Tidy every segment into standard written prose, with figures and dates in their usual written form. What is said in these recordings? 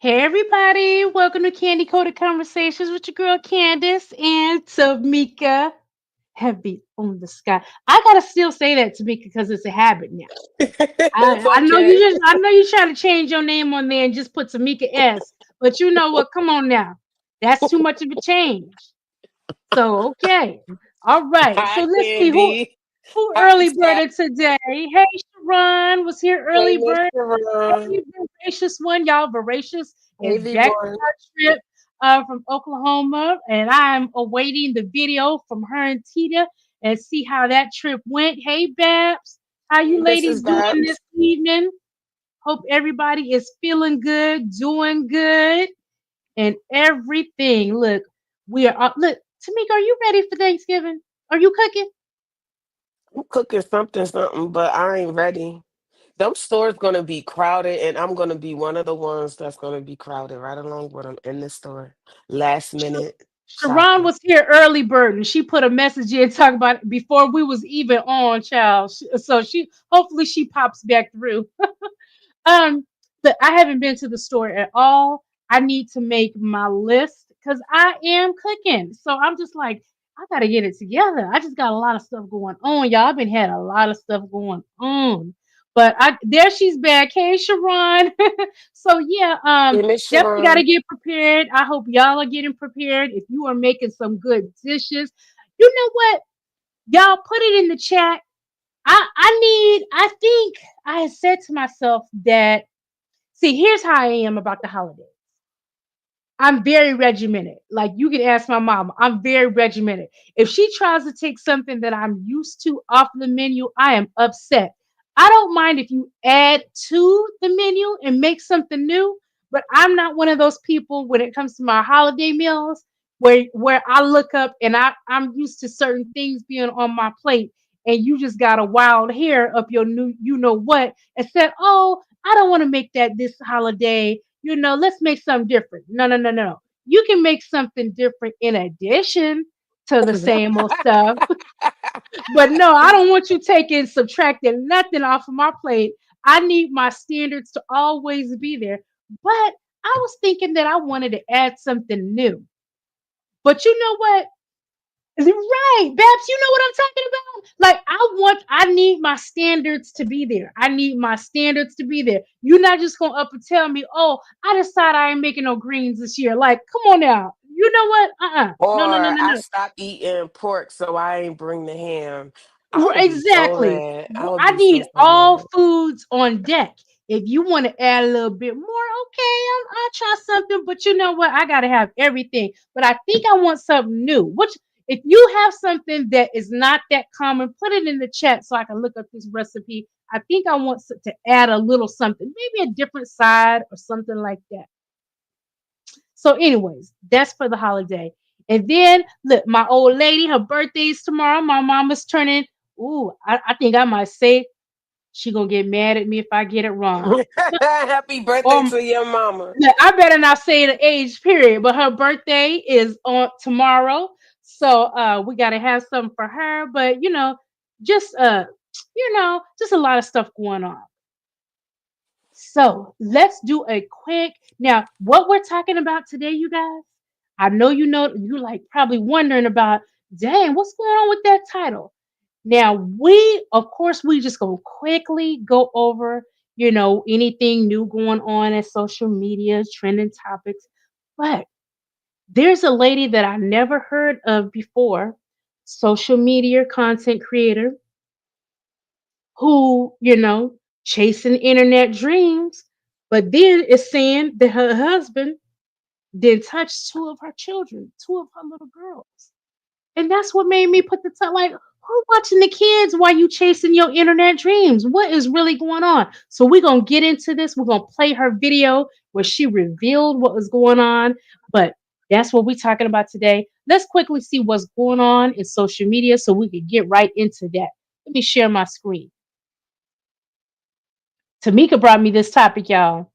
Hey everybody, welcome to Candy Coated Conversations with your girl Candace and Tamika. Heavy on the sky. I gotta still say that Tamika because it's a habit now. It's I know okay. I know you trying to change your name on there and just put Tamika S. But you know what? Come on now. That's too much of a change. So okay. All right. So Hi, let's see Candy. who Hi, early Tap. birded today. Hey Sharon was here Hey, early Miss bird. Sharon. Hey, voracious one, y'all. Voracious Hey, is back V1. from our trip from Oklahoma, and I'm awaiting the video from her and Tita and see how that trip went. Hey, Babs, how Hey, you ladies Mrs. doing this Babs. evening? Hope everybody is feeling good, doing good, and everything. Look, we are. Look, Tamika, are you ready for Thanksgiving? Are you cooking? I'm cooking something, but I ain't ready. Them stores gonna be crowded, and I'm gonna be one of the ones that's gonna be crowded right along with them in the store. Last minute Sharon shopping. was here early bird and she put a message in talking about it before we was even on, child. So she hopefully she pops back through. Um, but I haven't been to the store at all. I need to make my list because I am cooking. So I'm just like, I gotta get it together. I just got a lot of stuff going on, y'all. I've been had a lot of stuff going on. But I there she's back. Hey Sharon. So yeah, Hey, Miss definitely gotta Sharon. get prepared. I hope y'all are getting prepared. If you are making some good dishes, you know what? Y'all put it in the chat. I think I had said to myself that, see, here's how I am about the holidays. I'm very regimented. Like you can ask my mom, I'm very regimented. If she tries to take something that I'm used to off the menu, I am upset. I don't mind if you add to the menu and make something new, but I'm not one of those people when it comes to my holiday meals where I look up and I'm used to certain things being on my plate and you just got a wild hair up your new you know what and said, "Oh, I don't want to make that this holiday. Let's make something different." No, no, no, no. You can make something different in addition to the same old stuff. But no, I don't want you taking, subtracting nothing off of my plate. I need my standards to always be there. But I was thinking that I wanted to add something new. But you know what? Right, Babs, you know what I'm talking about? Like, I need my standards to be there. I need my standards to be there. You're not just gonna up and tell me, oh, I decided I ain't making no greens this year. Like, come on now. You know what? No, no, no, Or no, I no. stopped eating pork, so I ain't bring the ham. I would be so Exactly. mad. I would I be need so all mad. foods on deck. If you want to add a little bit more, okay, I'll try something. But you know what? I gotta have everything. But I think I want something new. Which, if you have something that is not that common, put it in the chat so I can look up this recipe. I think I want to add a little something, maybe a different side or something like that. So, anyways, that's for the holiday. And then look, my old lady, her birthday's tomorrow. My mama's turning. Ooh, I think I might say she gonna get mad at me if I get it wrong. Happy birthday Or to your mama. look, I better not say the age period, but her birthday is on tomorrow. So we gotta have something for her. But just just a lot of stuff going on. So let's do a quick now. What we're talking about today, you guys. I know you're like probably wondering about, dang, what's going on with that title? Now of course, we just gonna quickly go over, anything new going on in social media, trending topics. But there's a lady that I never heard of before, social media content creator who, chasing internet dreams, but then is saying that her husband then touched two of her children, two of her little girls. And that's what made me put the time like, who watching the kids while you chasing your internet dreams? What is really going on? So we're gonna get into this. We're gonna play her video where she revealed what was going on. But that's what we're talking about today. Let's quickly see what's going on in social media so we can get right into that. Let me share my screen. Tamika brought me this topic, y'all.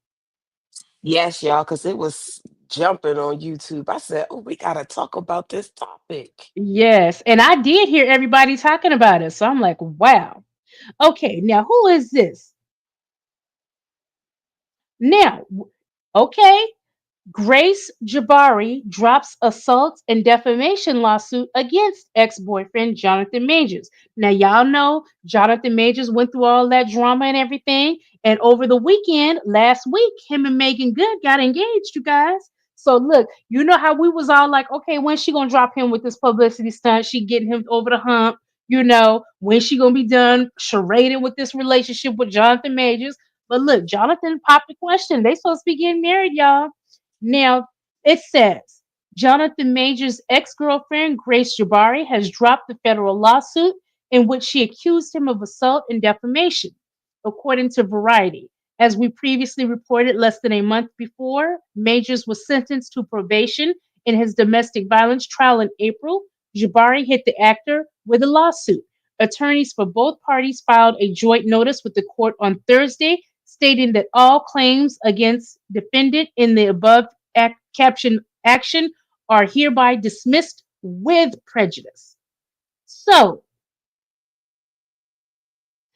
Yes, y'all, because it was jumping on YouTube. I said, oh, we got to talk about this topic. Yes, and I did hear everybody talking about it. So I'm like, wow. Okay, now who is this? Now, okay. Grace Jabari drops assault and defamation lawsuit against ex-boyfriend Jonathan Majors. Now y'all know Jonathan Majors went through all that drama and everything, and over the weekend, last week, him and Megan Good got engaged, you guys. So look, you know how we was all like, okay, when's she gonna drop him with this publicity stunt? She getting him over the hump. When she gonna be done charading with this relationship with Jonathan Majors? But look, Jonathan popped the question. They supposed to be getting married, y'all. Now, it says Jonathan Major's ex girlfriend, Grace Jabari, has dropped the federal lawsuit in which she accused him of assault and defamation, according to Variety. As we previously reported less than a month before, Majors was sentenced to probation in his domestic violence trial in April. Jabari hit the actor with a lawsuit. Attorneys for both parties filed a joint notice with the court on Thursday stating that all claims against defendant in the above caption action are hereby dismissed with prejudice. So,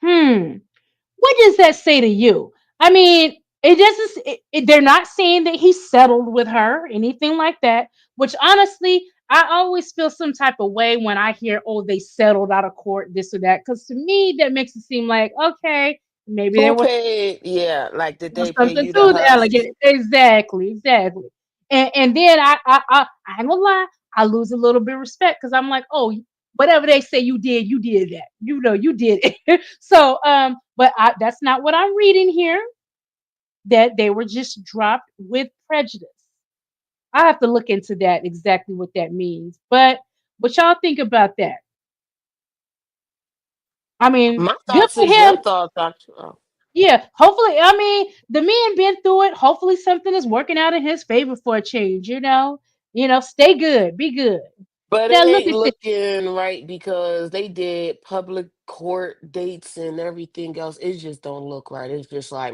what does that say to you? I mean, it doesn't. They're not saying that he settled with her, anything like that. Which honestly, I always feel some type of way when I hear, "Oh, they settled out of court, this or that," because to me that makes it seem like okay, maybe there Who was paid? Yeah, like did they pay something you the to the alligator. hush? Exactly, exactly. And then I ain't gonna lie, I lose a little bit of respect because I'm like, oh, whatever they say you did that. You did it. So but that's not what I'm reading here. That they were just dropped with prejudice. I have to look into that exactly what that means. But what y'all think about that? I mean, My good thoughts for is him. your thoughts are oh. Yeah, hopefully. I mean, the man been through it. Hopefully, something is working out in his favor for a change. Stay good, be good. But Now it look ain't at this. looking right because they did public court dates and everything else. It just don't look right. It's just like,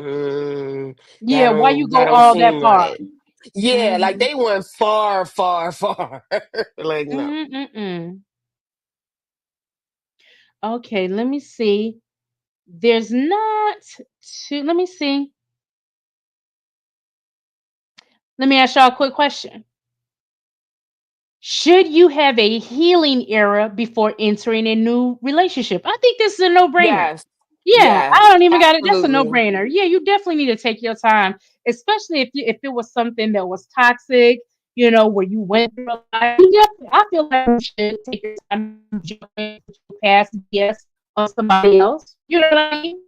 Yeah, why you that go don't all that seem far? right. Yeah, like Mm-hmm. they went far, far, far. Like no. Mm-mm-mm. Okay, let me see. There's not too. Let me see. Let me ask y'all a quick question. Should you have a healing era before entering a new relationship? I think this is a no-brainer. Yes, Yeah, I yes, don't even got it. That's a absolutely. no-brainer. Yeah, you definitely need to take your time, especially if it was something that was toxic, where you went through a lot. I feel like you should take your time to jump in, put your past BS on somebody else. You know what I mean?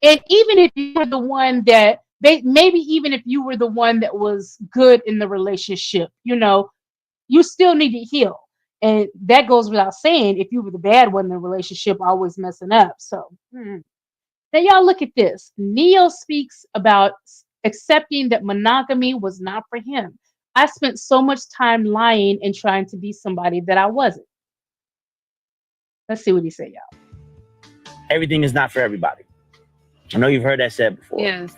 And even if you were the one that maybe even if you were the one that was good in the relationship, you still need to heal. And that goes without saying if you were the bad one in the relationship, always messing up. So now y'all look at this. Neo speaks about accepting that monogamy was not for him. I spent so much time lying and trying to be somebody that I wasn't. Let's see what he say, y'all. Everything is not for everybody. I know you've heard that said before. Yes.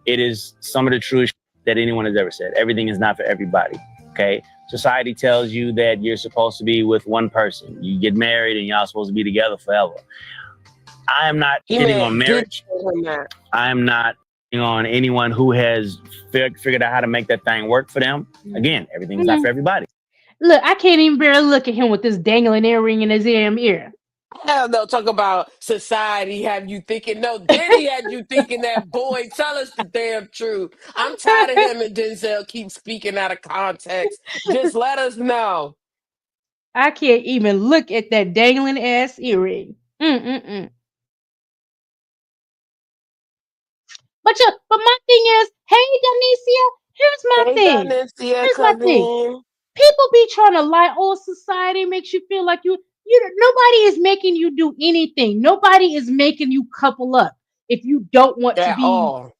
It is some of the truest that anyone has ever said. Everything is not for everybody. Okay. Society tells you that you're supposed to be with one person. You get married and y'all supposed to be together forever. I am not He hitting on man did marriage. tell him that. I am not hitting on anyone who has figured out how to make that thing work for them. Again, everything is not Mhm. for everybody. Look, I can't even bear to look at him with this dangling earring in his damn ear. Hell no, talk about society have you thinking. No, Diddy had you thinking that, boy. Tell us the damn truth. I'm tired of him and Denzel keep speaking out of context. Just let us know. I can't even look at that dangling ass earring. Mm-mm-mm. But my thing is, hey, Donicia, here's my Hey, thing. Donicia, Here's my thing. cousin. People be trying to lie. Oh, society makes you feel like nobody is making you do anything. Nobody is making you couple up if you don't want to At be all.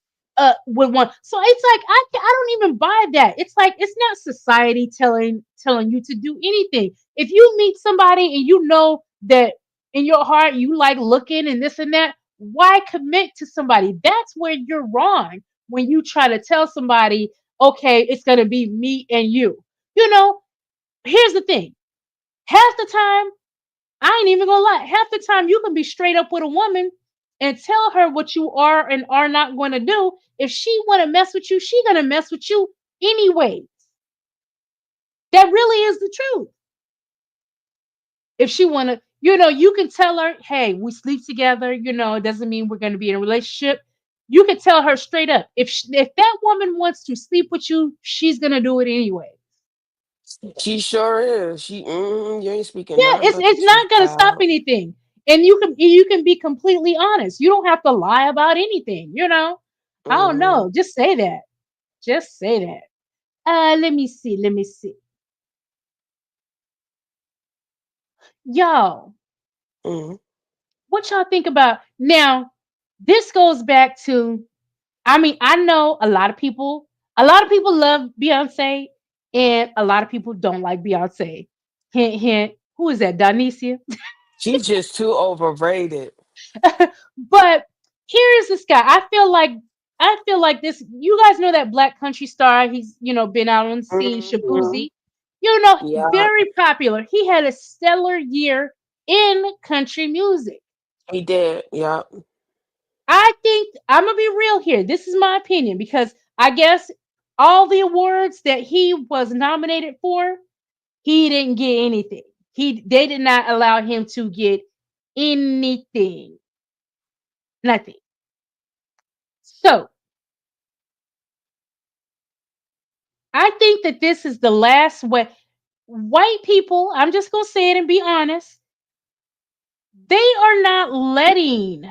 with one. So it's like I don't even buy that. It's like it's not society telling you to do anything. If you meet somebody and you know that in your heart you like looking and this and that, why commit to somebody? That's where you're wrong when you try to tell somebody, okay, it's gonna be me and you. You know, here's the thing. Half the time I ain't even gonna lie. Half the time you can be straight up with a woman and tell her what you are and are not going to do. If she want to mess with you, she gonna mess with you anyways. That really is the truth. If she wanna, you can tell her, hey, we sleep together. It doesn't mean we're going to be in a relationship. You can tell her straight up. If that woman wants to sleep with you, she's gonna do it anyway. She sure is. You ain't speaking Yeah, nothing it's but the it's truth, not gonna stop child. anything. And you can be completely honest. You don't have to lie about anything. I don't Mm-hmm. know. Just say that. Just say that. Let me see. Let me see. Y'all, Mm-hmm. what y'all think about now? This goes back to, I mean, I know a lot of people love Beyonce, and a lot of people don't like Beyonce. Hint, hint. Who is that? Donicia? She's just too overrated. But here is this guy. I feel like this. You guys know that black country star. He's been out on the scene. Hmm. Shabuzi. Yeah, Very popular. He had a stellar year in country music. he did. Yeah. I think I'm gonna be real here. This is my opinion because I guess all the awards that he was nominated for, he didn't get anything. They did not allow him to get anything. Nothing. So I think that this is the last way. White people, I'm just gonna say it and be honest, they are not letting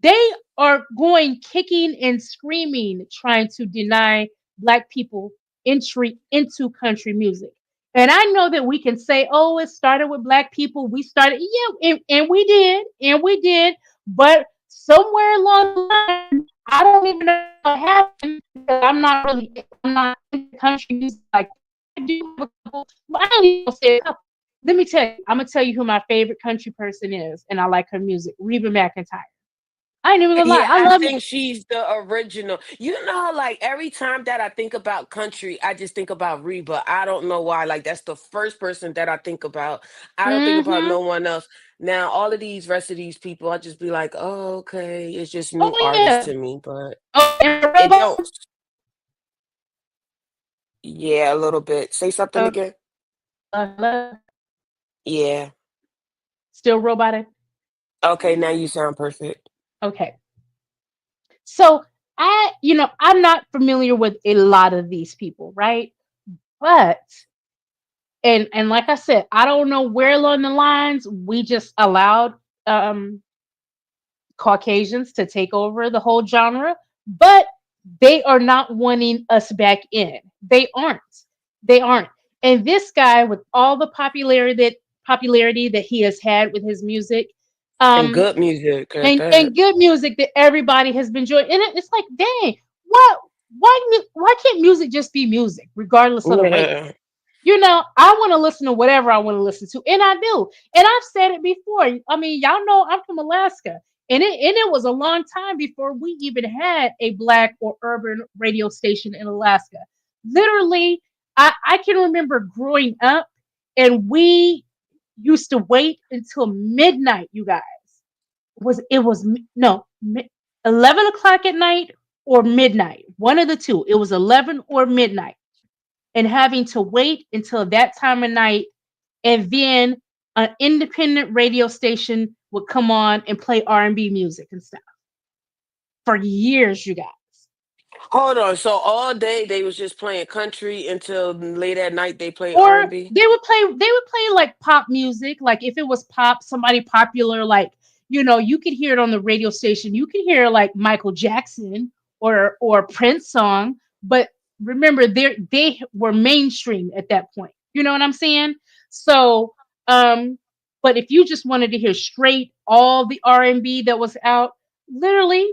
they are going kicking and screaming trying to deny black people entry into country music. And I know that we can say, oh, it started with black people. We started, yeah, and we did, but somewhere along the line, I don't even know what happened because I'm not into country music like I do have a couple, but I don't even say a couple. Let me tell you, I'm gonna tell you who my favorite country person is, and I like her music, Reba McEntire. I ain't even gonna lie. Yeah, I I love it. think she's the original. You know, like every time that I think about country, I just think about Reba. I don't know why. Like that's the first person that I think about. I don't think about Hmm. no one else. Now, all of these rest of these people, I just be like, oh, okay, it's just new Oh artists yeah. to me, but Oh, and it Robots. don't. Yeah, a little bit. Say something Uh, again. hello. Yeah. Still robotic. Okay, now you sound perfect. Okay. So I'm not familiar with a lot of these people, right? But and like I said, I don't know where along the lines we just allowed um Caucasians to take over the whole genre, but they are not wanting us back in. They aren't. They aren't. And this guy, with all the popularity that he has had with his music, And um, good music at and that. good music that everybody has been enjoying, and it's like, dang, what? Why can't music just be music, regardless of the race? Yeah. I want to listen to whatever I want to listen to, and I do. And I've said it before. I mean, y'all know I'm from Alaska, and it was a long time before we even had a black or urban radio station in Alaska. Literally, I can remember growing up, and we used to wait until midnight. You guys, it was no 11 o'clock at night or midnight, one of the two. It was 11 or midnight, and having to wait until that time of night, and then an independent radio station would come on and play R&B music and stuff for years, you guys. Hold on. So all day they was just playing country until late at night they play R Or and B. they would play like pop music, like if it was pop, somebody popular, like you could hear it on the radio station. You could hear like Michael Jackson or Prince song, but remember they were mainstream at that point. You know what I'm saying? So, um, but if you just wanted to hear straight all the R&B that was out, literally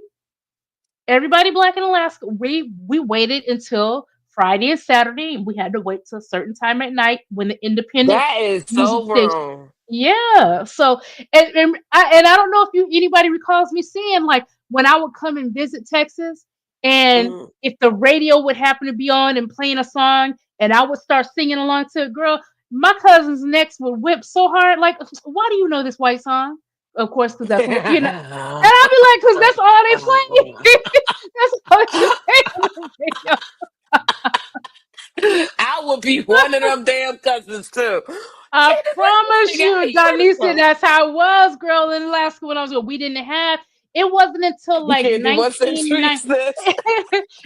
everybody black in Alaska, we waited until Friday and Saturday, and we had to wait till a certain time at night when the independent That is music so station. wrong. Yeah. So and I don't know if anybody recalls me saying, like, when I would come and visit Texas, and Mm. if the radio would happen to be on and playing a song, and I would start singing along to it, girl, my cousin's necks would whip so hard, like, why do you know this white song? Of course, because that's what. And I'll be like, because that's all they play. That's all they play on the radio. I would be one of them damn cousins too. I Candace, where this promise nigga? How you, you know this Donisa, from? that's how it was, girl, in Alaska when I was young. We didn't have it wasn't until like Candy, what century 1990. is this?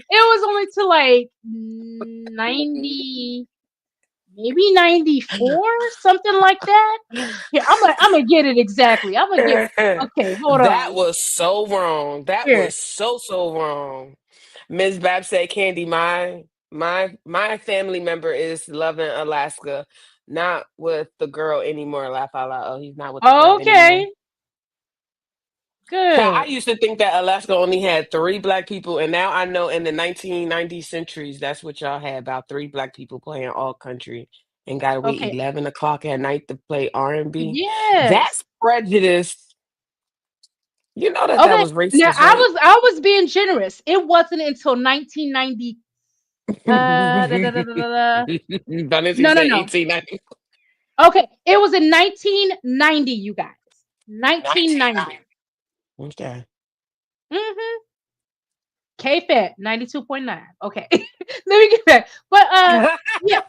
It was only to like 90, maybe 94, something like that. Here, I'm gonna get it exactly. I'm gonna get okay, hold That on. was so wrong. That Here. was so wrong. Miss Bab said, "Candy, my family member is loving Alaska, not with the girl anymore." Laugh out loud. Oh, he's not with the girl anymore. Okay, So I good. used to think that Alaska only had three black people, and now I know in the 1990 centuries, that's what y'all had, about three black people playing all country and got to wait Okay. 11 o'clock at night to play R&B. Yes. That's prejudice. You know that Okay. was Now racist, I right? was I was being generous. It wasn't until 1990. Da, da, da, da, da, da. Vanessa No, no, said no. 1890. Okay, it was in 1990, you guys. 1990. 1990. Okay. Mm-hmm. K-Fed 92.9. Okay. Let me get back. But yeah,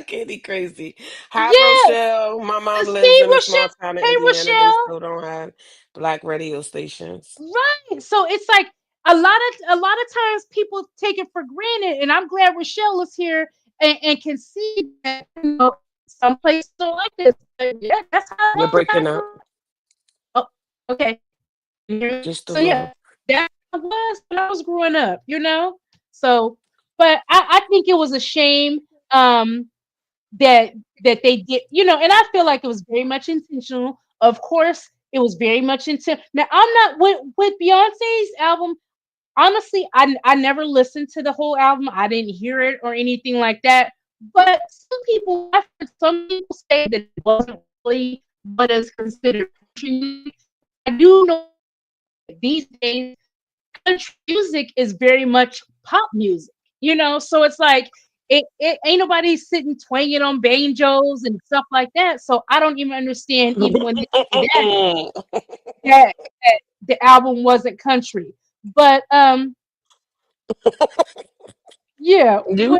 Candy crazy. Hi, yeah. Rochelle. My mom lives See, in a small Rochelle. town in Hey, Indiana. They Rochelle. still don't have black radio stations. Right. So it's like a lot of times people take it for granted, and I'm glad Rochelle is here and can see that some places don't like this. But yeah, that's how it You're was. breaking up Oh, okay. just a So yeah, little. that was when I was growing up, you know. So, but I think it was a shame um, that they did, you know, and I feel like it was very much intentional. Of course, it was very much intentional. Now, I'm not with Beyonce's album. Honestly, I never listened to the whole album. I didn't hear it or anything like that. But I've heard some people say that it wasn't really what is considered country music. I do know these days country music is very much pop music, you know. So it's like it ain't nobody sitting twanging on banjos and stuff like that. So I don't even understand even when they say that the album wasn't country. But yeah, you,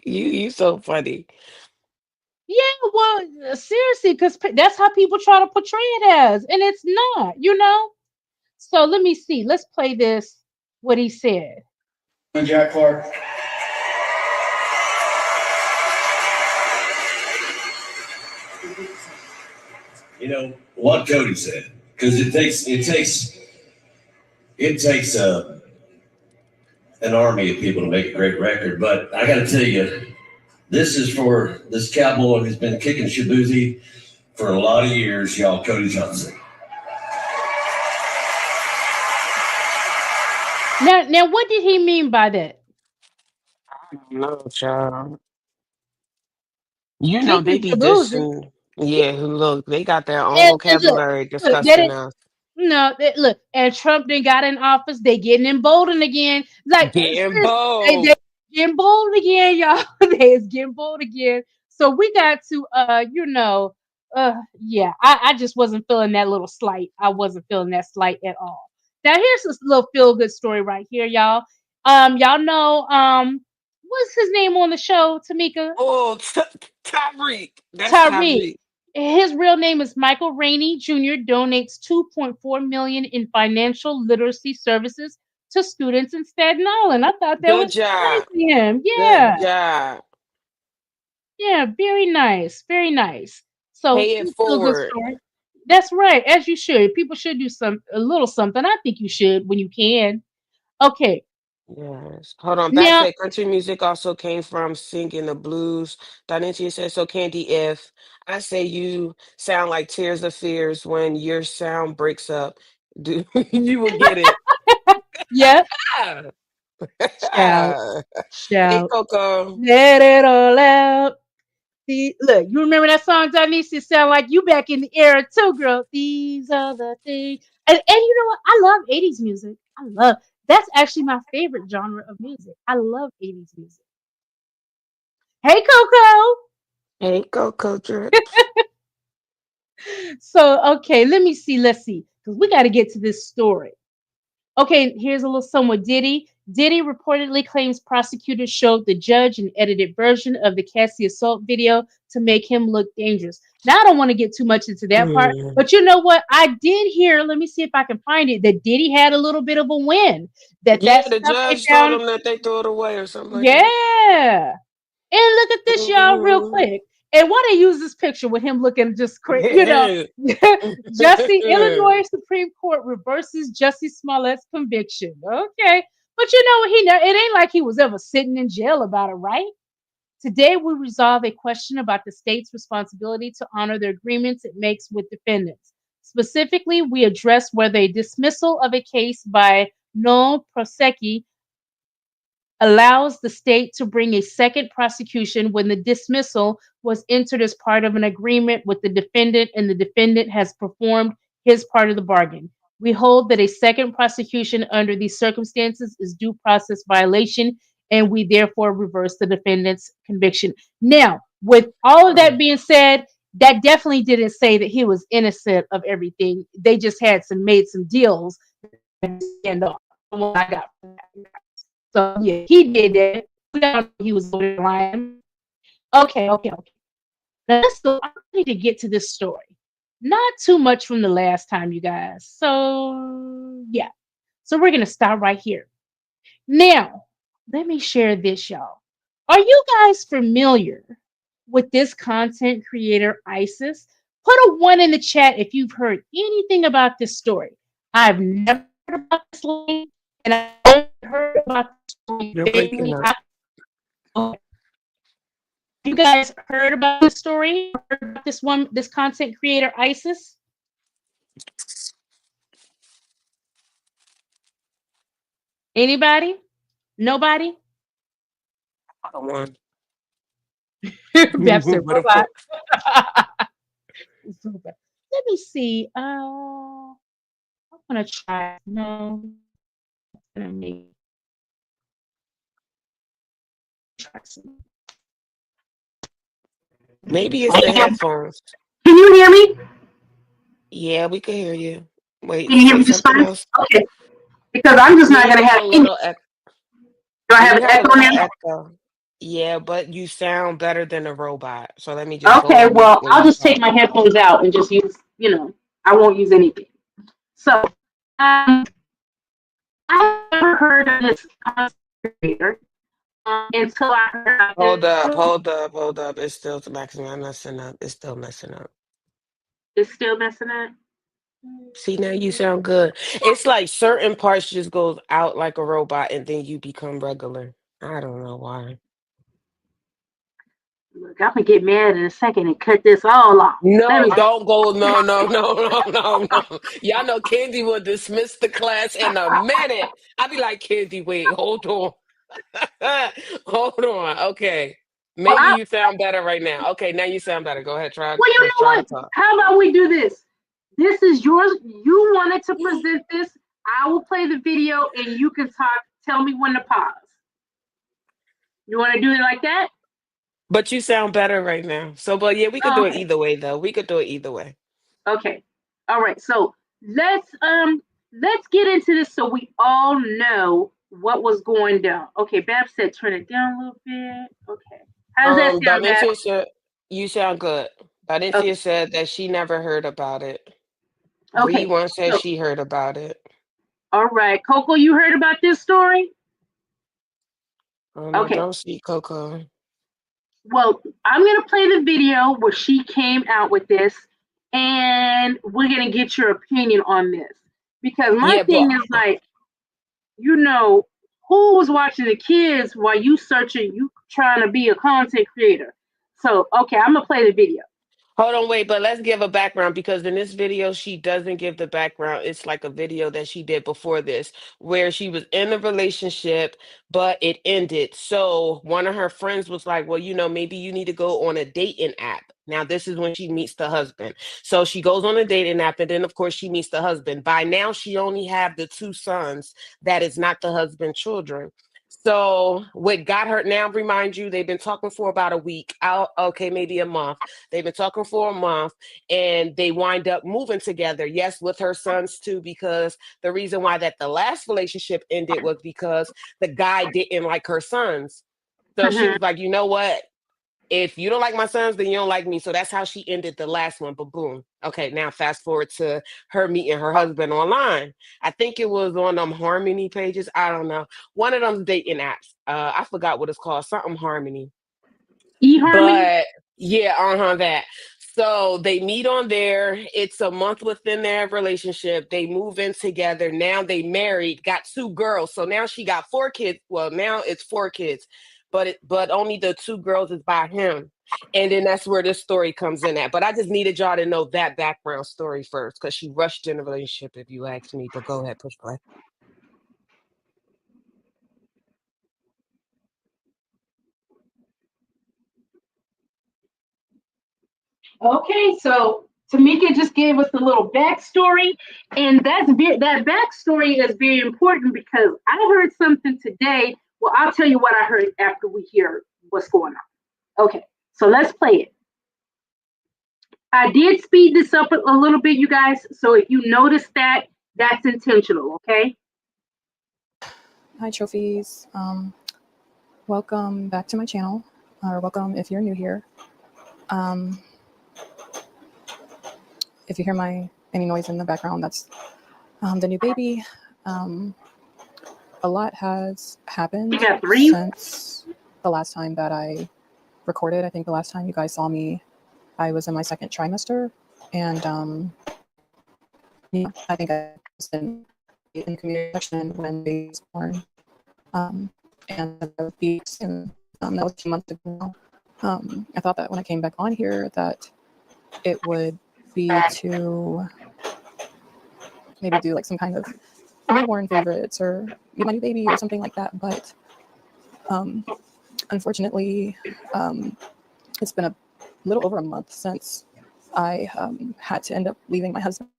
you so funny. yeah, well, seriously, because that's how people try to portray it as, and it's not, you know. So let me see. Let's play this. What he said. Jack Clark. You know what Cody said, because it takes an army of people to make a great record. But I got to tell you, this is for this cowboy who's been kicking Shabuzi for a lot of years, y'all. Cody Johnson. Now, what did he mean by that? No, child. You know they Kicking be Shaboozin. dissing. Yeah, look, they got their own And vocabulary look, that discussing it, us. no, look, and Trump then got in office. They getting emboldened again. Like Getting seriously, they bold. getting bold again, y'all. They is getting bold again. So we got to, yeah. I just wasn't feeling that little slight. I wasn't feeling that slight at all. Now here's this little feel good story right here, y'all. Y'all know, what's his name on the show, Tamika? Oh, Tyreek. That's Tyreek. Tyreek. His real name is Michael Rainey Jr. Donates 2.4 million in financial literacy services to students in Staten Island. I thought that Good was nice job. of him. Good Yeah, job. yeah, very nice, very nice. So Pay it feel good forward. story. That's right, as you should. People should do a little something. I think you should when you can. Okay, Yes. Hold on. Back now said country music also came from singing the blues. Danetia said, so Candy, if I say you sound like Tears of Fears when your sound breaks up, do you will get it. yeah, Ah. shout, Hey shout, Coco. let it all out. See, look, you remember that song, Dionysia? Sound like you back in the era too, girl. These are the things. And you know what? I love 80s music. I love that's actually my favorite genre of music. I love 80s music. Hey Coco. Hey Coco Drips. So okay, let me see. Let's see. Because we got to get to this story. Okay, here's a little somewhat ditty. Diddy reportedly claims prosecutors showed the judge an edited version of the Cassie assault video to make him look dangerous. Now, I don't want to get too much into that part, Mm. but you know what? I did hear, let me see if I can find it, that Diddy had a little bit of a win. That Yeah, the stuff they judge told found. them that they threw it away or something like that. Yeah. And look at this, y'all, real Mhm. quick. And why they use this picture with him looking just crazy, Illinois Supreme Court reverses Justice Smollett's conviction. Okay. But it ain't like he was ever sitting in jail about it, right? Today, we resolve a question about the state's responsibility to honor the agreements it makes with defendants. Specifically, we address whether a dismissal of a case by non prosequi allows the state to bring a second prosecution when the dismissal was entered as part of an agreement with the defendant and the defendant has performed his part of the bargain. We hold that a second prosecution under these circumstances is due process violation, and we therefore reverse the defendant's conviction. Now, with all of that being said, that definitely didn't say that he was innocent of everything. They just had made some deals, and I got. So yeah, he did that. We don't know he was lying. Okay. Now let's go. I need to get to this story. Not too much from the last time, you guys. So yeah. So we're gonna start right here. Now, let me share this, y'all. Are you guys familiar with this content creator, Isis? Put a one in the chat if you've heard anything about this story. I've never heard about this lady, and I've only heard about this story You're breaking up. You guys heard about this story? Heard about this content creator, Isis? Anybody? Nobody? Come on. Beth said, What a robot. fuck. Let me see. I'm gonna try. No, let me try some. Maybe it's the headphones. Can you hear me? Yeah, we can hear you. Wait, Can you hear say me just something fine? else. Okay. Because I'm just not Yeah, gonna you have have a any. little Do I have you an have a echo little now? echo. Yeah, but you sound better than a robot. So let me just go Okay, on mute well, when I'll you just take my talking. headphones out and just use, I won't use anything. So, um, I never heard of this content creator until I heard about Hold this. up, hold up, hold up. It's still messing up. It's still messing up. It's still messing up. See, now you sound good. It's like certain parts just goes out like a robot and then you become regular. I don't know why. Look, I'm gonna get mad in a second and cut this all off. Let No, me. don't go. No, no, no, no, no, no. Y'all know Candy will dismiss the class in a minute. I'll be like, Candy, wait, hold on. Hold on. Okay. Well, Maybe you sound better right now. Okay, now you sound better. Go ahead. well, you Let's know try to what? talk. How about we do this? This is yours. You wanted to present this. I will play the video and you can talk. Tell me when to pause. You want to do it like that? But you sound better right now. So, but yeah, we could Oh, do it okay. either way, though. We could do it either way. Okay. All right. So let's get into this so we all know what was going down. Okay, Bab said turn it down a little bit. Okay. How does that sound, Bab? Dimensia said you sound good. Okay. Dimensia said that she never heard about it. Bree Okay. one said So she heard about it. all right, Coco, you heard about this story? I Okay. don't see Coco. Well, I'm gonna play the video where she came out with this, and we're gonna get your opinion on this. Because my Yeah, thing but is like, you know, who was watching the kids while you searching, you trying to be a content creator. So okay, I'm gonna play the video. hold on, wait, but let's give a background because in this video, she doesn't give the background. It's like a video that she did before this where she was in a relationship, but it ended. So one of her friends was like, well, maybe you need to go on a dating app. Now, this is when she meets the husband. So she goes on a dating app, and then, of course, she meets the husband. By now, she only have the two sons that is not the husband's children. So what got her now, remind you, they've been talking for about a week out. Okay, maybe a month. They've been talking for a month and they wind up moving together. Yes, with her sons too, because the reason why that the last relationship ended was because the guy didn't like her sons. So she Mhm. was like, you know what? If you don't like my sons, then you don't like me. So that's how she ended the last one. But boom. Okay, now fast forward to her meeting her husband online. I think it was on them Harmony pages. I don't know. One of them dating apps. I forgot what it's called. Something Harmony. eHarmony. But yeah, that. So they meet on there. It's a month within their relationship. They move in together. Now they married, got 2 girls. So now she got 4 kids. Well, now it's 4 kids, but only the 2 girls is by him. And then that's where this story comes in at. But I just needed y'all to know that background story first because she rushed in a relationship, if you ask me. But go ahead, push play. Okay, so Tamika just gave us a little backstory, and that backstory is very important because I heard something today. Well, I'll tell you what I heard after we hear what's going on. Okay, so let's play it. I did speed this up a little bit, you guys. So if you notice that, that's intentional. Okay. Hi, trophies. Welcome back to my channel, or welcome if you're new here. Um, if you hear any noise in the background, that's the new baby. A lot has happened We got 3. since the last time that I recorded. I think the last time you guys saw me, I was in my 2nd trimester, and yeah, I think I was in community section when baby was born. And that was a few months ago. I thought that when I came back on here that it would be to maybe do like some kind of newborn favorites or get my new baby or something like that. But unfortunately, it's been a little over a month since I had to end up leaving my husband.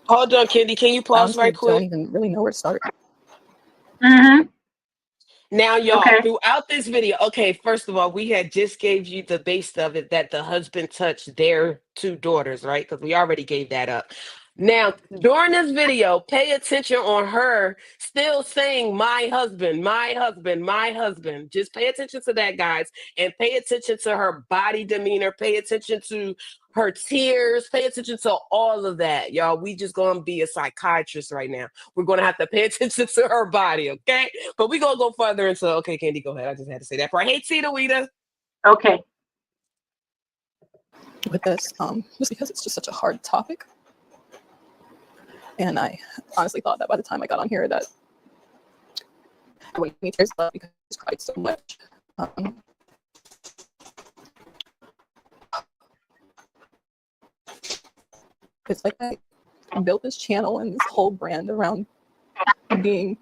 Hold on, Candy. Can you I pause honestly right quick? don't even really know where to start. Mm-hmm. Now, y'all, Okay. throughout this video, okay, first of all, we had just gave you the base of it that the husband touched their 2 daughters, right? Because we already gave that up. Now, during this video, pay attention on her still saying, my husband, my husband, my husband. Just pay attention to that, guys, and pay attention to her body demeanor. Pay attention to her tears. Pay attention to all of that, y'all. We just gonna be a psychiatrist right now. We're gonna have to pay attention to her body, okay? But we're gonna go further into, okay, Candy, go ahead. I just had to say that part. Hey, Tita Weta. Okay. With this, just because it's just such a hard topic. And I honestly thought that by the time I got on here that I wouldn't need tears left because I cried so much. It's like I built this channel and this whole brand around being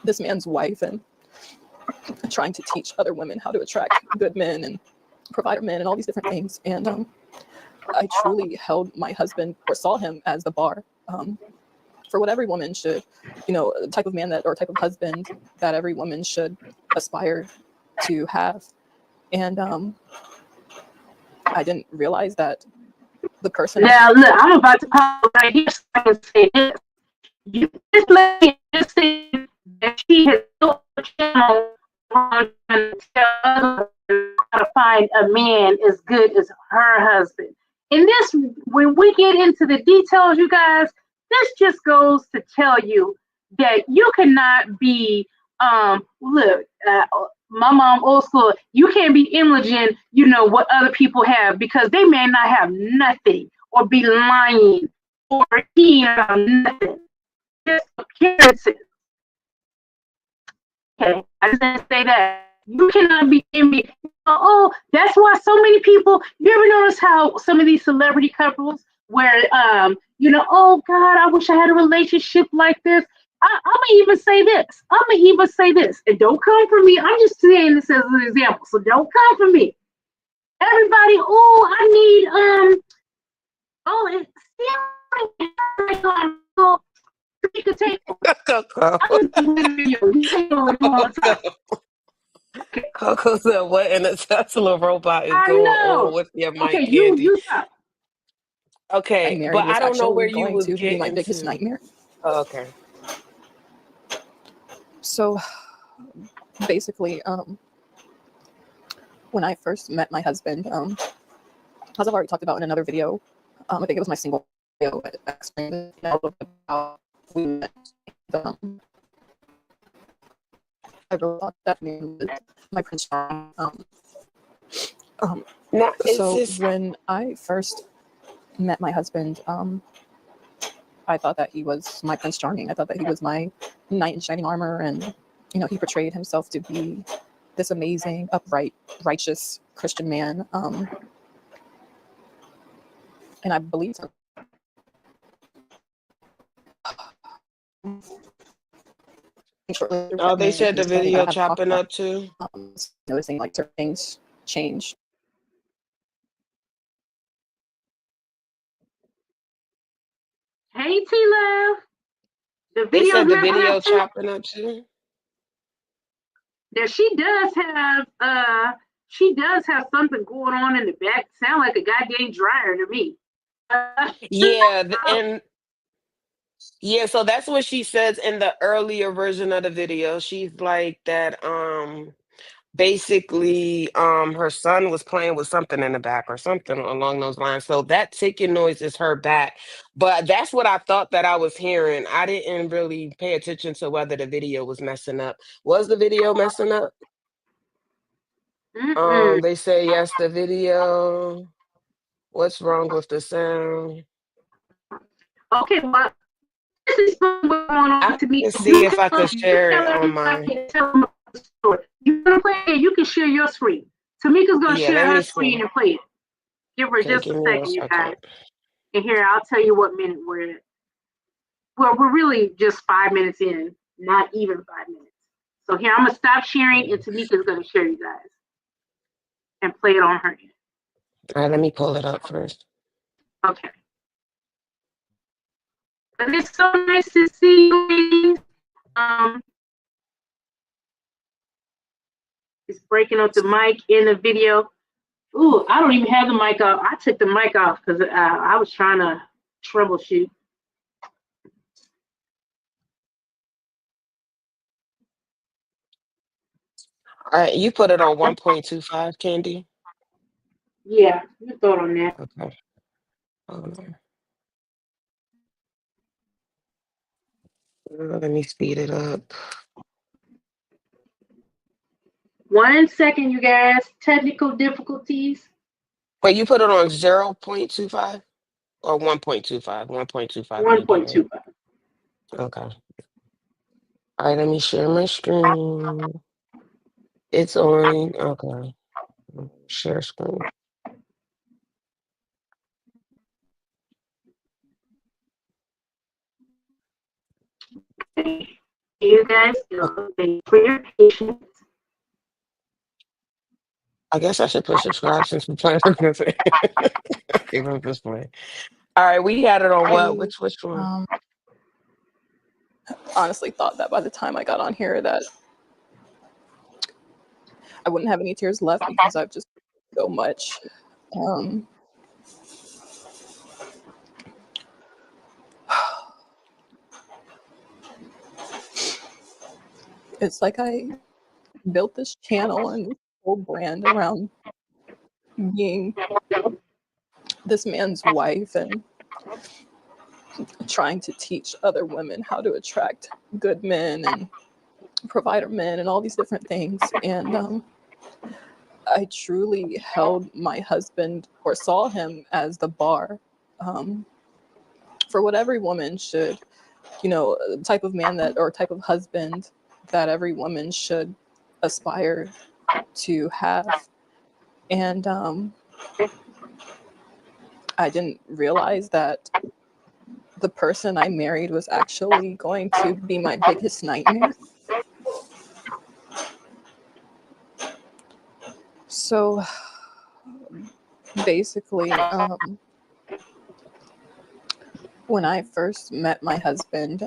this man's wife and trying to teach other women how to attract good men and provider men and all these different things. And I truly held my husband or saw him as the bar for what every woman should, the type of man that or type of husband that every woman should aspire to have. And I didn't realize that the person. Now, look, I'm about to pause right here so I can say this. You just let me just say that she has built a channel on trying to tell others how to find a man as good as her husband. And this, when we get into the details, you guys, this just goes to tell you that you cannot be, look, my mom also, you can't be imaging, what other people have because they may not have nothing or be lying or cheating about nothing. Just appearances. Okay, I just didn't say that. You cannot be envious. Oh, that's why so many people. You ever notice how some of these celebrity couples, where oh God, I wish I had a relationship like this. I'm gonna even say this. And don't come for me. I'm just saying this as an example. So don't come for me. Everybody, I need see, You could take. Coco. I'm gonna do a video. You take over all the time. Coco said, "What in a Tesla robot is I going on know. with your Okay, mic, you Candy?" stop. I Okay, married but I was don't know where actually you going was to be my getting biggest to. nightmare. Oh, okay. So basically, when I first met my husband, as I've already talked about in another video, I think it was my single video, I explained a little bit about we met. I really thought that name was my Prince Charming. Now, is So this when I first met my husband, I thought that he was my Prince Charming. I thought that he was my knight in shining armor, and he portrayed himself to be this amazing, upright, righteous Christian man. And I believed him. Shortly after we Oh, got they married, said he the started to video have talk chopping about up too. noticing like certain things change. Hey, T Love. The They video's said the messing up video too. chopping up too. There, she does have something going on in the back. Sound like a goddamn dryer to me. Yeah, and yeah, so that's what she says in the earlier version of the video. She's like that basically her son was playing with something in the back or something along those lines. So that ticking noise is her back. But that's what I thought that I was hearing. I didn't really pay attention to whether the video was messing up. Was the video messing up? Mm-mm. They say yes, the video. What's wrong with the sound? Okay, well, this is what's going on I to me. can see if I could You share it tell on my. everybody, tell them the story. You want to play it? You can share your screen. Tamika's going to Yeah, share let her me screen see. and play it. Give her Okay, just a give me 1 second, you second. guys. And here, I'll tell you what minute we're at. Well, we're really just 5 minutes in, not even 5 minutes. So here, I'm going to stop sharing, and Tamika's going to share you guys and play it on her end. All right, let me pull it up first. Okay. But it's so nice to see you. It's breaking up the mic in the video. Ooh, I don't even have the mic off. I took the mic off because I was trying to troubleshoot. All right, you put it on 1.25, Candy? Yeah, you thought on that. Okay. Hold on. Let me speed it up. 1 second, you guys. Technical difficulties. Wait, you put it on 0.25 or 1.25? 1.25 may be right. 1.25. Okay. All right, let me share my screen. It's on. Okay. Share screen. You guys, for your patience. I guess I should put subscribe since we're playing with this. Okay, we're just playing. All right, we had it on what? Which one? Honestly thought that by the time I got on here that I wouldn't have any tears left because I've just so much. It's like I built this channel and this whole brand around being this man's wife and trying to teach other women how to attract good men and provider men and all these different things. And I truly held my husband or saw him as the bar for what every woman should, type of man that or type of husband that every woman should aspire to have. And I didn't realize that the person I married was actually going to be my biggest nightmare. So basically, when I first met my husband,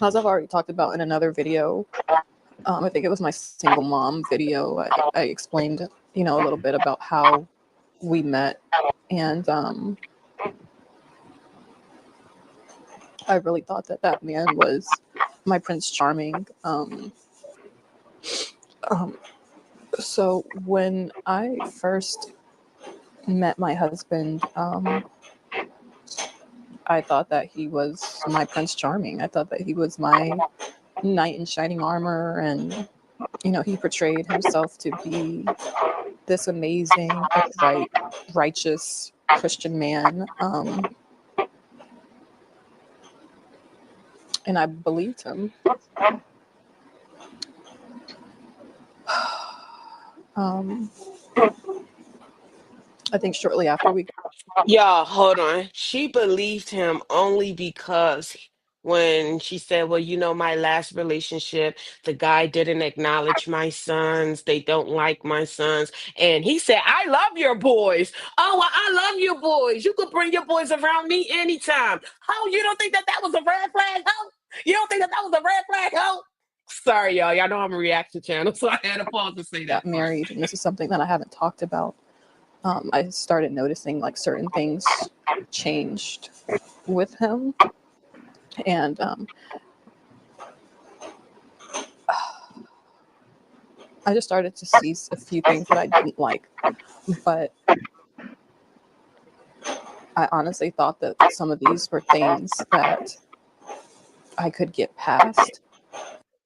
as I've already talked about in another video, I think it was my single mom video. I explained, a little bit about how we met, and I really thought that man was my Prince Charming. So when I first met my husband, I thought that he was my Prince Charming. I thought that he was my knight in shining armor, and he portrayed himself to be this amazing, upright, righteous Christian man, and I believed him. I think shortly after we Y'all, hold on. She believed him only because when she said, well, my last relationship, the guy didn't acknowledge my sons. They don't like my sons. And he said, I love your boys. Oh, well, I love your boys. You could bring your boys around me anytime. Oh, you don't think that that was a red flag? Oh, you don't think that that was a red flag? Oh, sorry, y'all. Y'all know I'm a reaction channel, so I had to pause to say got that part. married, and this is something that I haven't talked about, I started noticing like certain things changed with him, and I just started to see a few things that I didn't like, but I honestly thought that some of these were things that I could get past.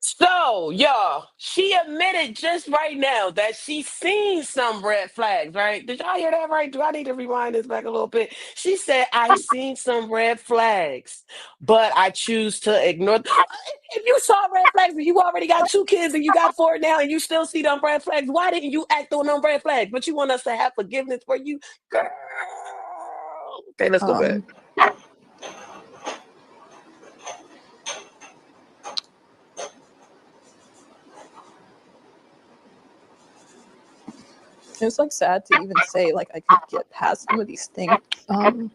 So, y'all, she admitted just right now that she's seen some red flags, right? Did y'all hear that right? Do I need to rewind this back a little bit? She said, I've seen some red flags, but I choose to ignore. If you saw red flags and you already got 2 kids and you got 4 now and you still see them red flags, why didn't you act on them red flags? But you want us to have forgiveness for you? Girl. Okay, let's go back. It was like sad to even say like I could get past some of these things. And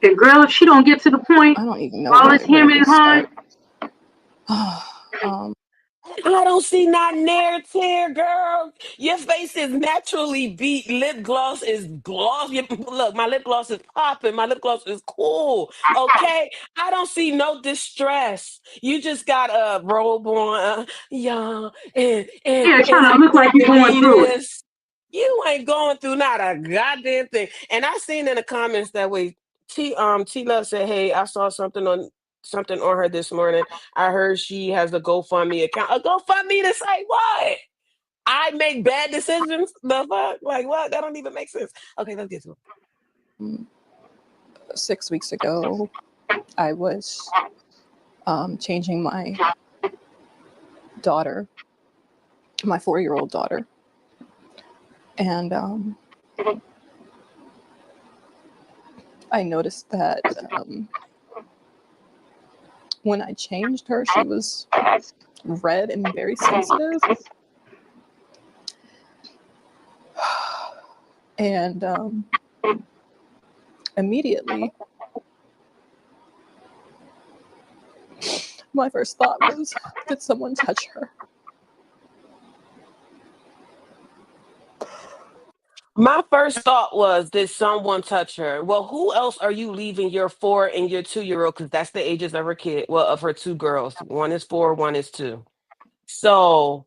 girl, if she don't get to the point I don't even know while it's where him to and start. I don't see not near tear, girl. Your face is naturally beat. Lip gloss is gloss. Look, my lip gloss is popping. My lip gloss is cool. Okay, I don't see no distress. You just got a robe on, yeah, yeah, and trying to some look like you're going through it. burritos. You ain't going through not a goddamn thing. And I seen in the comments that way. T Love said, "Hey, I saw something on her this morning. I heard she has a GoFundMe account. A GoFundMe to say what? I make bad decisions? The fuck? Like what? That don't even make sense. Okay, let's get to it. 6 weeks ago, I was changing my daughter, my 4-year-old daughter, and I noticed that when I changed her, she was red and very sensitive. And immediately, my first thought was, did someone touch her? My first thought was, did someone touch her? Well, who else are you leaving your 4 and your 2-year-old? Because that's the ages of her kid. Well, of her 2 girls. One is 4, one is 2. So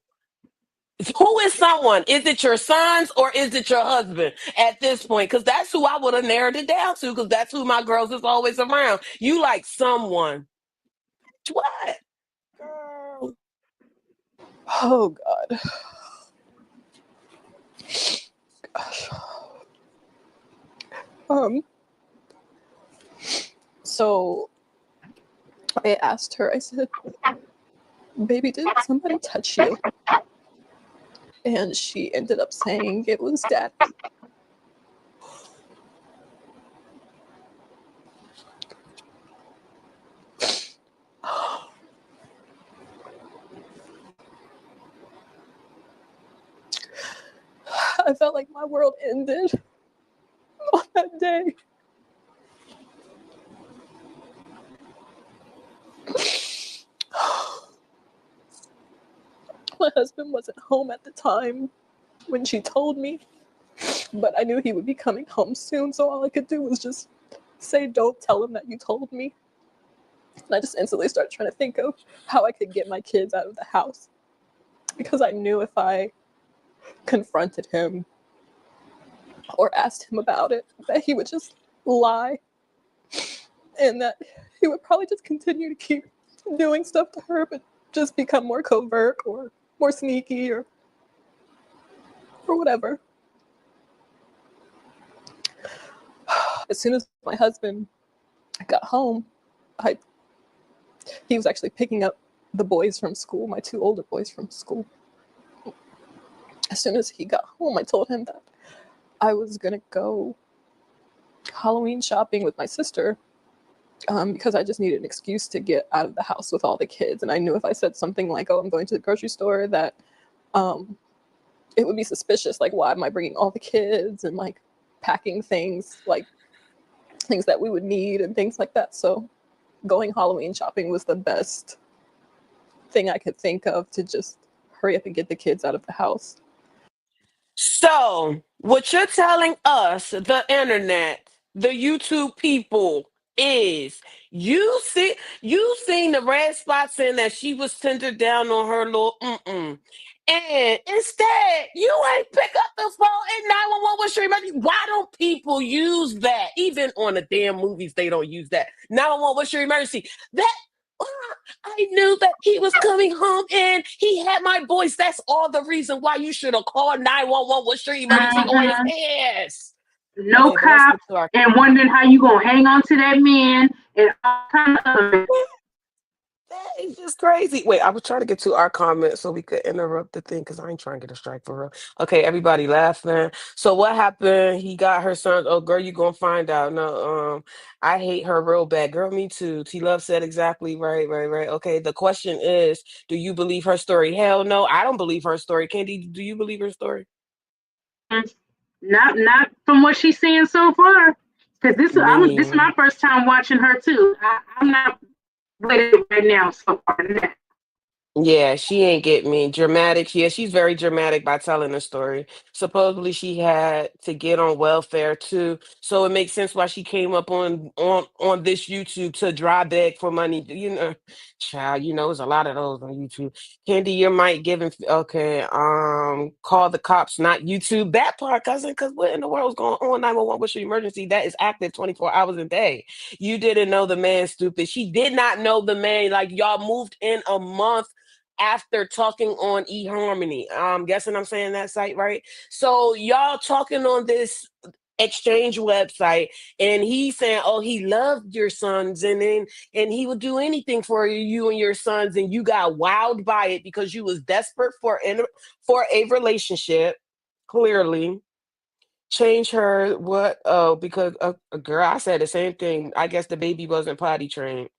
who is someone? Is it your sons or is it your husband at this point? Because that's who I would have narrowed it down to, because that's who my girls is always around. You like someone. What? Girl. Oh, God. Gosh. So I asked her, I said, baby, did somebody touch you? And she ended up saying it was Dad. I felt like my world ended on that day. My husband wasn't home at the time when she told me, but I knew he would be coming home soon, so all I could do was just say, don't tell him that you told me. And I just instantly started trying to think of how I could get my kids out of the house, because I knew if I confronted him or asked him about it, that he would just lie, and that he would probably just continue to keep doing stuff to her, but just become more covert or more sneaky or whatever. As soon as my husband got home, he was actually picking up the boys from school, my 2 older boys from school. As soon as he got home, I told him that I was gonna go Halloween shopping with my sister, because I just needed an excuse to get out of the house with all the kids. And I knew if I said something like, oh, I'm going to the grocery store, that it would be suspicious. Like, why am I bringing all the kids and like packing things, like things that we would need and things like that. So going Halloween shopping was the best thing I could think of to just hurry up and get the kids out of the house. So, what you're telling us, the internet, the YouTube people, is you seen the red spot saying that she was centered down on her little and instead you ain't pick up the phone and 911 was sure. Why don't people use that? Even on the damn movies, they don't use that. 911 was your emergency. That I knew that he was coming home and he had my voice. That's all the reason why you should have called 911 with your emergency on his ass. No Okay, but let's cop, get to our and wondering how you gonna hang on to that man and all kind of other. That is just crazy. Wait, I was trying to get to our comment so we could interrupt the thing because I ain't trying to get a strike for real. Okay, everybody laughing. So what happened? He got her son. Oh, girl, you gonna find out. No, I hate her real bad. Girl, me too. T Love said exactly right, right, right. Okay, the question is, do you believe her story? Hell no, I don't believe her story. Candy, do you believe her story? Not from what she's saying so far. Because Me this is neither. my first time watching her too. I'm not with it right now so far. Yeah, she ain't get me. Dramatic. Yeah, she's very dramatic by telling the story. Supposedly she had to get on welfare too. So it makes sense why she came up on this YouTube to dry beg for money. You know, child, there's a lot of those on YouTube. Candy, your mic giving okay. Call the cops, not YouTube. That part, cousin, because what in the world's going on? 911 what's your emergency? That is active 24 hours a day. You didn't know the man, stupid. She did not know the man. Like y'all moved in a month after talking on eHarmony. I'm guessing I'm saying that site right. So y'all talking on this exchange website and he's saying, oh, he loved your sons and he would do anything for you and your sons, and you got wowed by it because you was desperate for a relationship. Clearly change her what? Oh, because girl, I said the same thing. I guess the baby wasn't potty trained.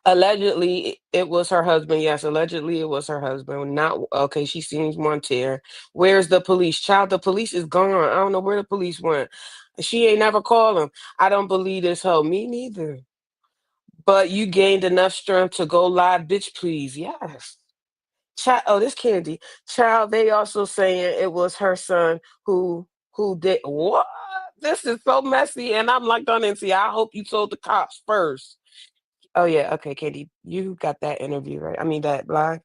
Allegedly, it was her husband. Yes, allegedly, it was her husband. Not okay. She seems Montier. Where's the police? Child, the police is gone. I don't know where the police went. She ain't never called him. I don't believe this hoe. Me neither. But you gained enough strength to go live, bitch. Please, yes. Child, oh, this Candy. Child, they also saying it was her son who did what? This is so messy, and I'm like, don't see. I hope you told the cops first. Oh yeah, okay, Katie, you got that interview, right? I mean that live.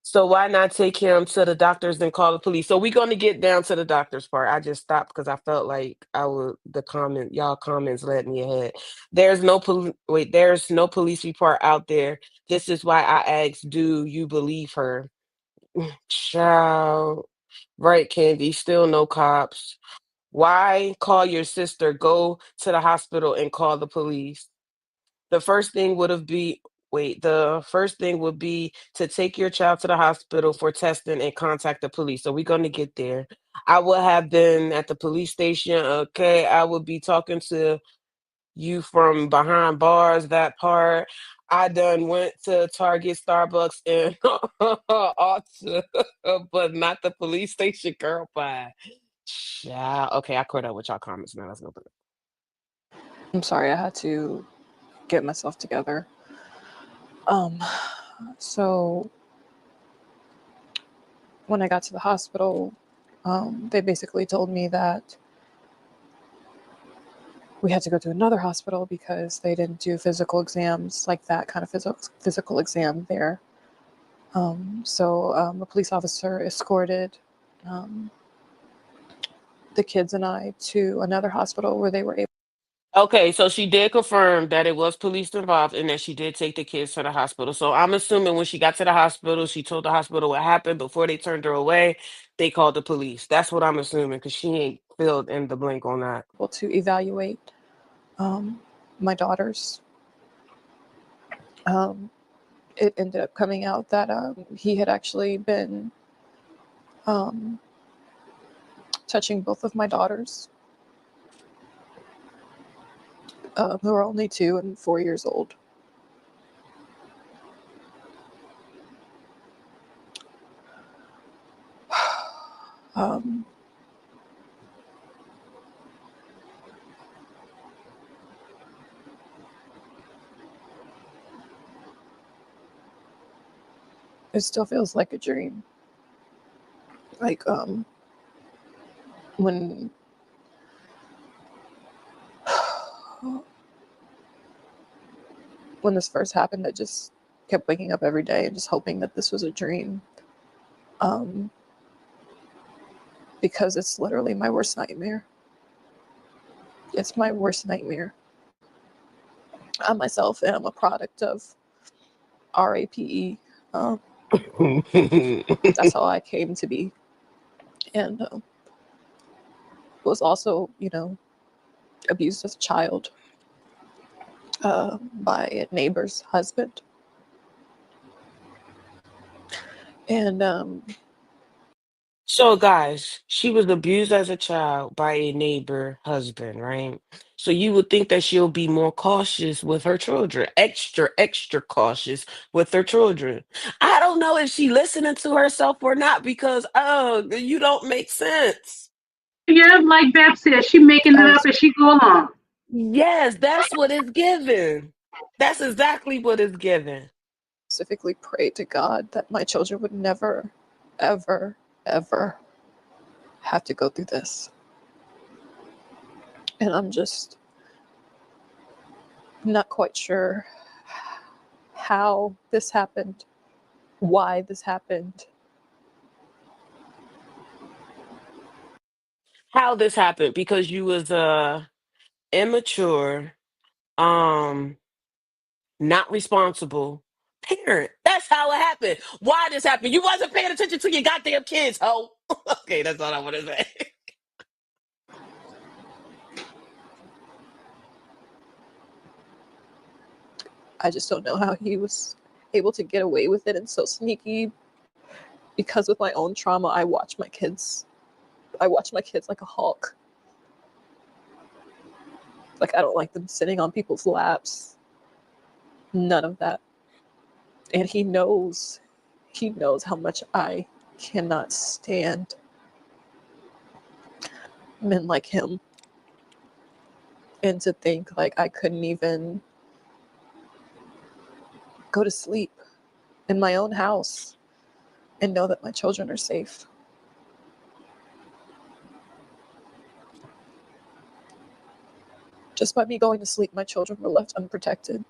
So why not take him to the doctors and call the police? So we're gonna get down to the doctors part. I just stopped because I felt like y'all comments led me ahead. There's no police report out there. This is why I asked, do you believe her? Child. Right, Candy, still no cops. Why call your sister? Go to the hospital and call the police. The first thing would have be the first thing would be to take your child to the hospital for testing and contact the police. So we're gonna get there. I would have been at the police station. Okay, I would be talking to you from behind bars. That part. I done went to Target, Starbucks, and Ulta, but not the police station. Girl, bye. Yeah. Okay, I caught up with y'all comments now. Let's go. I'm sorry, I had to get myself together. So when I got to the hospital, they basically told me that we had to go to another hospital because they didn't do physical exams, like that kind of physical exam there. So a police officer escorted the kids and I to another hospital where they were able Okay, so she did confirm that it was police involved and that she did take the kids to the hospital. So I'm assuming when she got to the hospital, she told the hospital what happened before they turned her away. They called the police. That's what I'm assuming because she ain't filled in the blank on that. to evaluate my daughters. It ended up coming out that he had actually been touching both of my daughters, who are only 2 and 4 years old. It still feels like a dream. Like when when this first happened, I just kept waking up every day and just hoping that this was a dream. Because it's literally my worst nightmare. It's my worst nightmare. I myself am a product of RAPE. That's how I came to be. And was also, abused as a child by a neighbor's husband. And So, guys, she was abused as a child by a neighbor husband, right? So you would think that she'll be more cautious with her children, extra, extra cautious with her children. I don't know if she listening to herself or not because, oh, you don't make sense. Yeah, like Bab said, she making it I up as she go along. Yes, that's what it's given. That's exactly what it's given. specifically prayed to God that my children would never, ever, ever have to go through this. And I'm just not quite sure how this happened, why this happened. How this happened because you was immature, um, not responsible parent. That's how it happened. Why this happened? You wasn't paying attention to your goddamn kids, ho. Okay, that's all I want to say. I just don't know how he was able to get away with it and so sneaky. Because with my own trauma, I watch my kids like a hawk. Like, I don't like them sitting on people's laps. None of that. And he knows how much I cannot stand men like him. And to think like I couldn't even go to sleep in my own house and know that my children are safe. Just by me going to sleep, my children were left unprotected.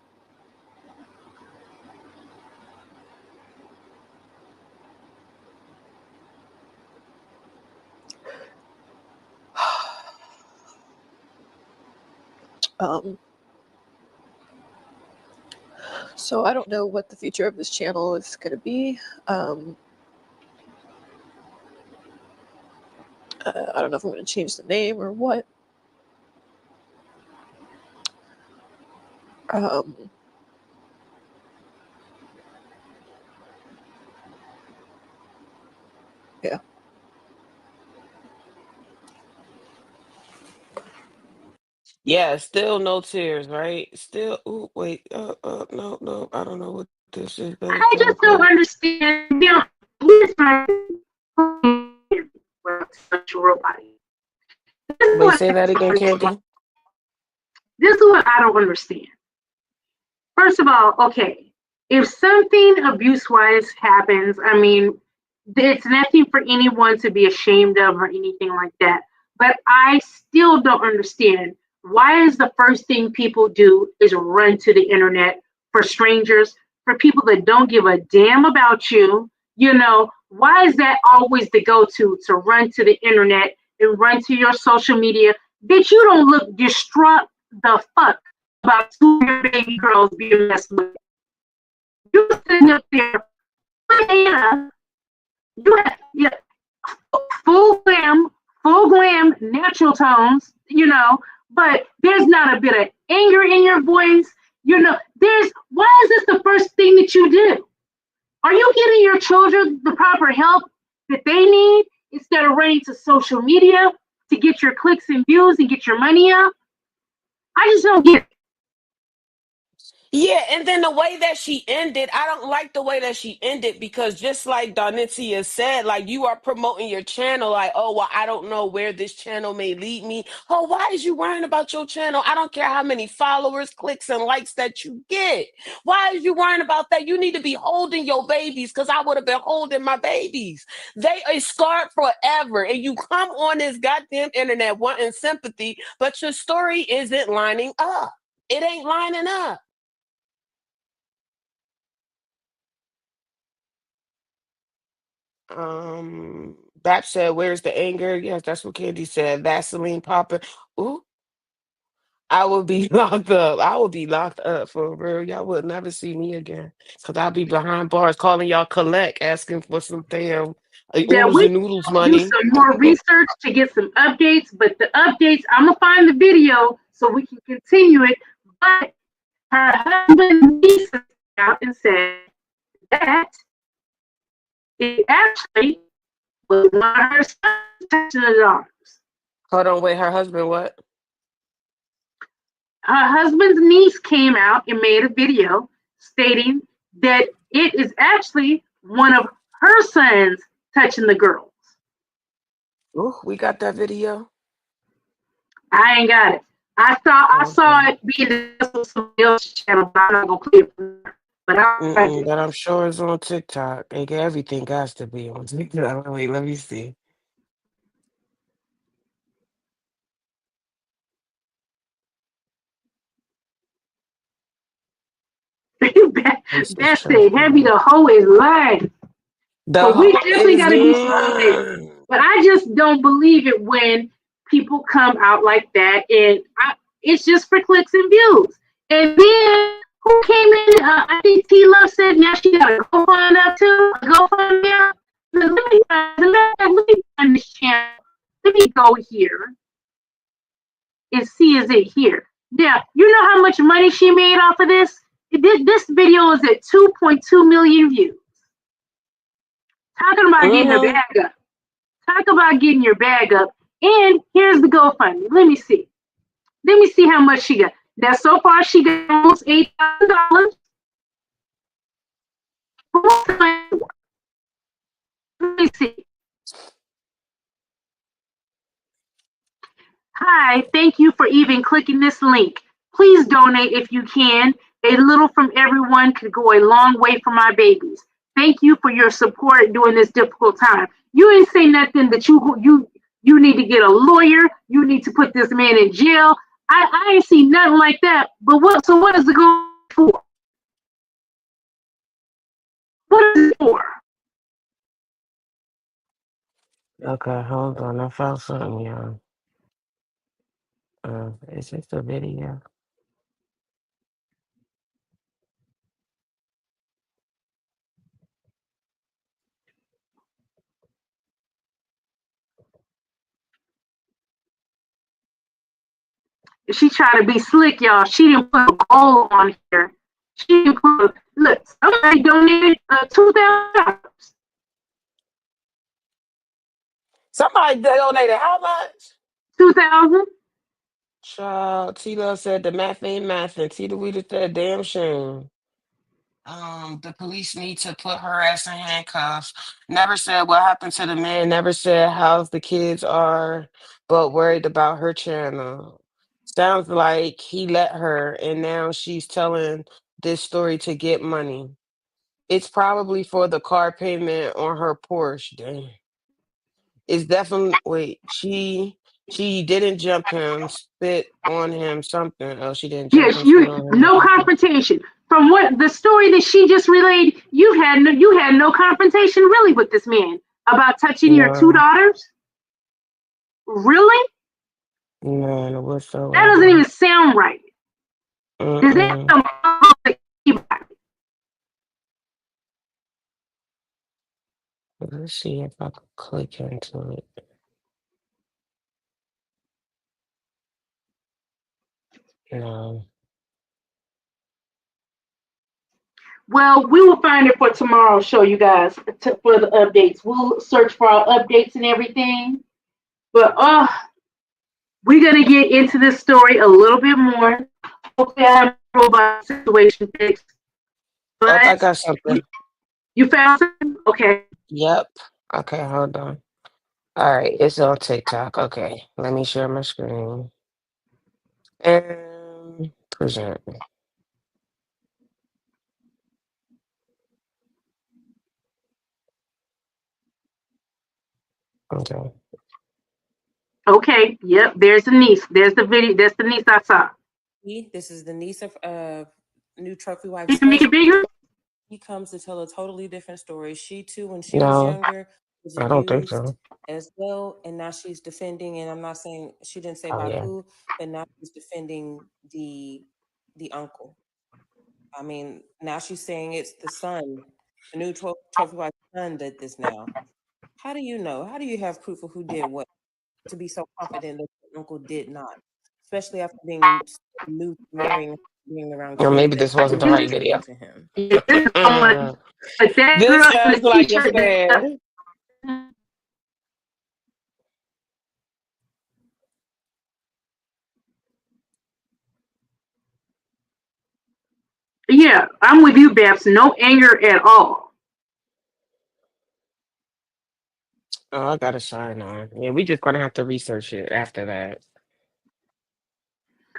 So I don't know what the future of this channel is going to be. I don't know if I'm going to change the name or what. Yeah. Yeah, still no tears, right? Still, ooh, wait, no, I don't know what this is. Better I come just don't quick. understand. Now, here's my sexual body. This is Wait, what say that again, Candy. I don't understand. First of all, okay, if something abuse wise happens, I mean, It's nothing for anyone to be ashamed of or anything like that. But I still don't understand why is the first thing people do is run to the internet for strangers, for people that don't give a damn about you. Why is that always the go-to run to the internet and run to your social media? Bitch, you don't look distraught the fuck about two of your baby girls being messed with. You sitting up there, yeah, yeah, full glam, natural tones, but there's not a bit of anger in your voice. Why is this the first thing that you do? Are you getting your children the proper help that they need instead of running to social media to get your clicks and views and get your money up? I just don't get it. Yeah, and then the way that she ended, I don't like the way that she ended because just like Donitia said, like you are promoting your channel, like, oh, well, I don't know where this channel may lead me. Oh, why is you worrying about your channel? I don't care how many followers, clicks, and likes that you get. Why is you worrying about that? You need to be holding your babies because I would have been holding my babies. They are scarred forever, and you come on this goddamn internet wanting sympathy, but your story isn't lining up. It ain't lining up. Bap said, "Where's the anger?" Yes, that's what Candy said. Vaseline popping. Ooh, I will be locked up. I will be locked up for real. Y'all would never see me again because I'll be behind bars calling y'all collect, asking for some damn That oodles we and noodles do money. some more research to get some updates, but the updates, I'm gonna find the video so we can continue it. But her husband niece out and said that it actually was one of her sons touching the daughters. Hold on, wait. Her husband, what? Her husband's niece came out and made a video stating that it is actually one of her sons touching the girls. Ooh, we got that video. I ain't got it. I saw Okay. it being discussed on somebody else's channel, but I'm not gonna play it from there. But I Mm-mm, but I'm sure it's on TikTok. Everything has to be on TikTok. Wait, let me see. This is That's it. Heavy true. the hoe is lying. The So we hoe definitely is got to do some updates. lying. But I just don't believe it when people come out like that, and it's just for clicks and views. And then who came in? I think T Love said now she got a GoFund up too. A GoFund up. Let me find this channel. Let me go here and see is it here. Now you know how much money she made off of this. This video is at 2.2 million views. Talking about getting her Mm-hmm. bag up. Talk about getting your bag up. And here's the GoFundMe. Let me see. Let me see how much she got. Now, so far, she got almost $8,000. Let me see. Hi, thank you for even clicking this link. Please donate if you can. A little from everyone could go a long way for my babies. Thank you for your support during this difficult time. You ain't say nothing that you need to get a lawyer. You need to put this man in jail. I ain't seen nothing like that. But what? So what is it going for? What is it for? Okay, hold on. I found something, y'all. It's just a video. She tried to be slick, y'all. She didn't put a goal on here. She didn't put. Look, somebody donated $2,000. Somebody donated how much? 2,000. Child, Tito said the math ain't math, and Tito Weeder said, damn shame. The police need to put her ass in handcuffs. Never said what happened to the man, never said how the kids are, but worried about her channel. Sounds like he let her, and now she's telling this story to get money. It's probably for the car payment on her Porsche. Dang. It's definitely wait. She didn't jump him, spit on him, something. Oh, she didn't jump Yes, him, spit you on him, or no something. confrontation. From what the story that she just relayed, you had no confrontation really with this man about touching your two No, daughters. Really? none That doesn't whatsoever. even sound right. Does that Mm-mm. sound like anybody? Let's see if I can click into it. No. Well, we will find it for tomorrow's show, you guys, for the updates. We'll search for our updates and everything. But we're gonna get into this story a little bit more. Hopefully, I have the robot situation fixed. Oh, I But got something. you found something? Okay. Yep. Okay, hold on. All right, it's on TikTok. Okay, let me share my screen and present. Okay. Okay. Yep. There's the niece. There's the video. That's the niece I saw. This is the niece of new trophy Can wife's you make it husband. bigger? He comes to tell a totally different story. She too, when she was No, younger, was I don't think abused so. as well, and now she's defending. And I'm not saying she didn't say Oh by yeah. who, but now she's defending the uncle. I mean, now she's saying it's the son, the new trophy wife's son did this now. How do you know? How do you have proof of who did what to be so confident that your uncle did not? Especially after being new to marrying, being around Or kids maybe that this wasn't the clearly right belong video. to him. This is someone, but that This girl in sounds the like a t-shirt. fan. Yeah, I'm with you, Babs. No anger at all. Oh, I got a sign on. Yeah, we just gonna have to research it after that.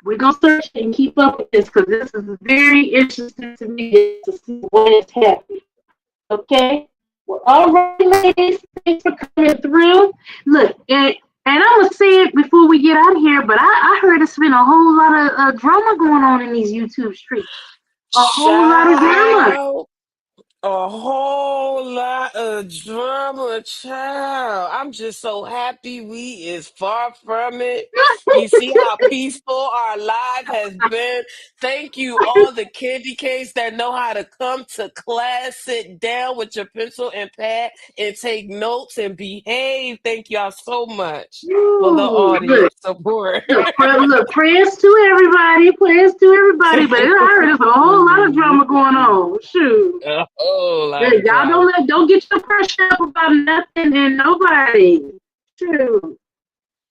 We're gonna search and keep up with this because this is very interesting to me to see what is happening. Okay. Well, all right, ladies. Thanks for coming through. Look, and I'm gonna say it before we get out of here, but I heard it's been a whole lot of drama going on in these YouTube streets. A whole lot of drama. Child. A whole lot of drama, child. I'm just so happy we is far from it. You see how peaceful our life has been. Thank you, all the candy canes that know how to come to class, sit down with your pencil and pad and take notes and behave. Thank y'all so much for the Ooh, look, audience support. look, prayers to everybody, prayers to everybody. But I heard there's a whole lot of drama going on. Shoot. A whole Yeah, lot of y'all drama. don't get your pressure up about nothing and nobody. True.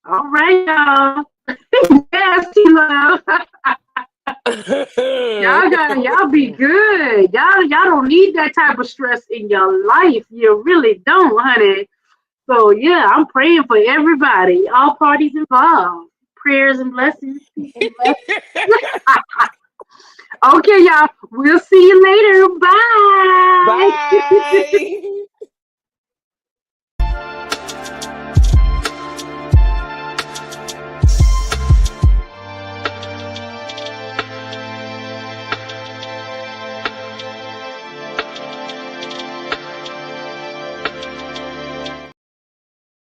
All right, y'all. Yes, love. Y'all be good. Y'all don't need that type of stress in your life. You really don't, honey. So yeah, I'm praying for everybody, all parties involved. Prayers and blessings. Peace and blessings. Okay, y'all. We'll see you later. Bye. Bye.